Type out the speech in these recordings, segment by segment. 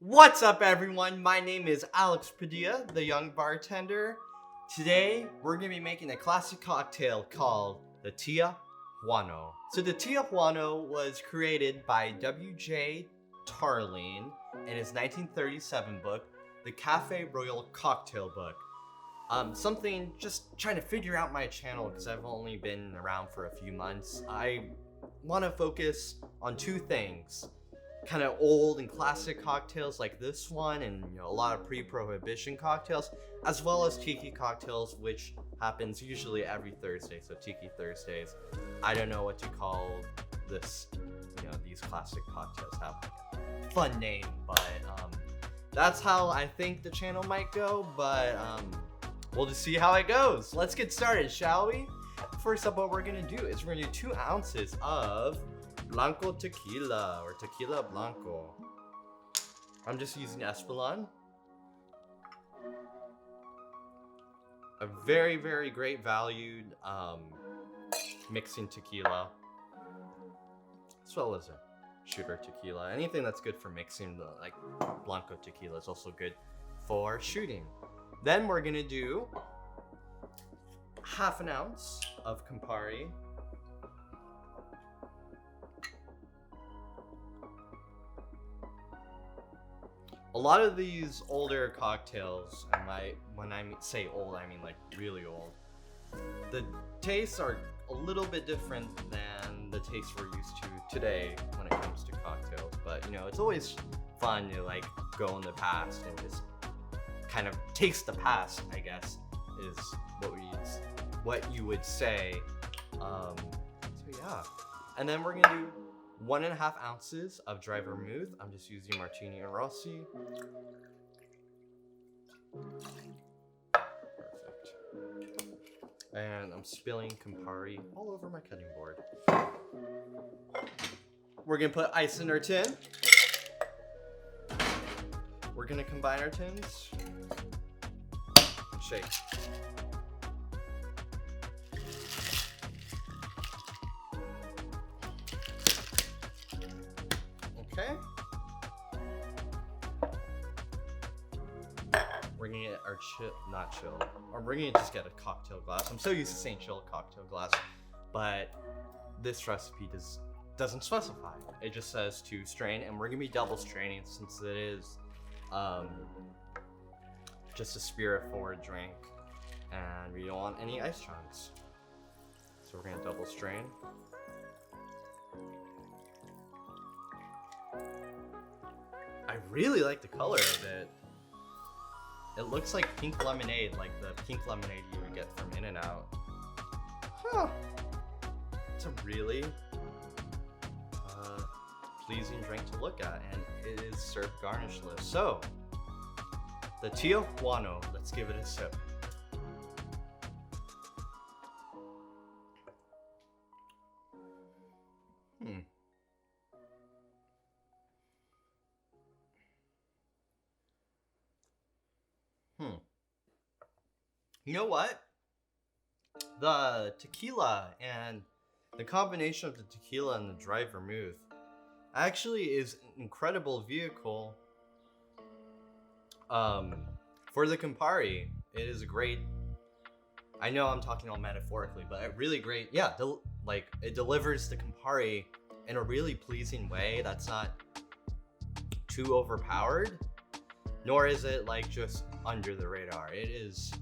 What's up, everyone? My name is Alex Padilla, the young bartender. Today, we're gonna be making a classic cocktail called the Tia Juano. So the Tia Juano was created by W.J. Tarling in his 1937 book, The Cafe Royal Cocktail Book. Something just trying to figure out my channel because I've only been around for a few months. I want to focus on two things. Kind of old and classic cocktails like this one, and a lot of pre-prohibition cocktails, as well as tiki cocktails, which happens usually every Thursday. So Tiki Thursdays. I don't know what to call this. These classic cocktails have like a fun name, but that's how I think the channel might go. But we'll just see how it goes. Let's get started, shall we? First up, what we're gonna do is we're gonna do 2 ounces of Blanco tequila, or Tequila Blanco. I'm just using Espolon. A very, very great valued mixing tequila, as well as a shooter tequila. Anything that's good for mixing, like Blanco tequila, is also good for shooting. Then we're gonna do half an ounce of Campari. A lot of these older cocktails, and when I say old, I mean like really old, the tastes are a little bit different than the tastes we're used to today when it comes to cocktails. But it's always fun to like go in the past and just kind of taste the past, I guess, is what you would say. So yeah, and then we're gonna do 1.5 ounces of Dry Vermouth. I'm just using Martini and Rossi. Perfect. And I'm spilling Campari all over my cutting board. We're gonna put ice in our tin. We're gonna combine our tins. Shake. Okay. We're gonna get our not chill, or we're gonna just get a cocktail glass. I'm so used to saying chill cocktail glass, but this recipe doesn't specify. It just says to strain, and we're gonna be double straining since it is just a spirit-forward drink, and we don't want any ice chunks. So we're gonna double strain. I really like the color of it. It looks like pink lemonade, like the pink lemonade you would get from In-N-Out. Huh. It's a really pleasing drink to look at, and it is served garnishless. So, the Tia Juano, let's give it a sip. You know what? The tequila and the combination of the tequila and the dry vermouth actually is an incredible vehicle for the Campari. It is a great, I know I'm talking all metaphorically, but a really great, yeah, it delivers the Campari in a really pleasing way that's not too overpowered, nor is it like just under the radar. It is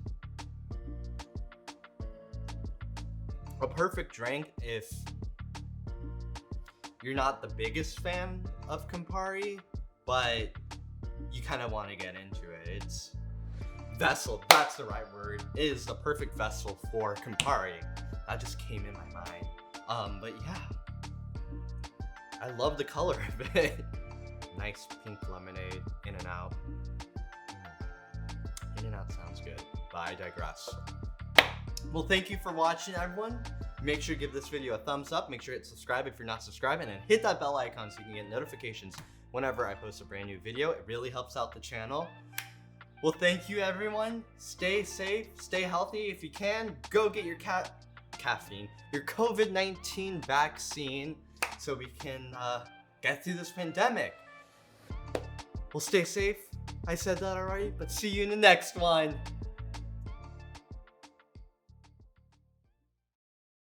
a perfect drink if you're not the biggest fan of Campari, but you kind of want to get into it. It's vessel, that's the right word. It is the perfect vessel for Campari. That just came in my mind. But yeah, I love the color of it. Nice pink lemonade, In-N-Out. In-N-Out sounds good, but I digress. Well, thank you for watching, everyone. Make sure to give this video a thumbs up. Make sure to hit subscribe if you're not subscribed, and then hit that bell icon so you can get notifications whenever I post a brand new video. It really helps out the channel. Well, thank you, everyone. Stay safe, stay healthy. If you can, go get your your COVID-19 vaccine so we can get through this pandemic. Well, stay safe. I said that already, but see you in the next one.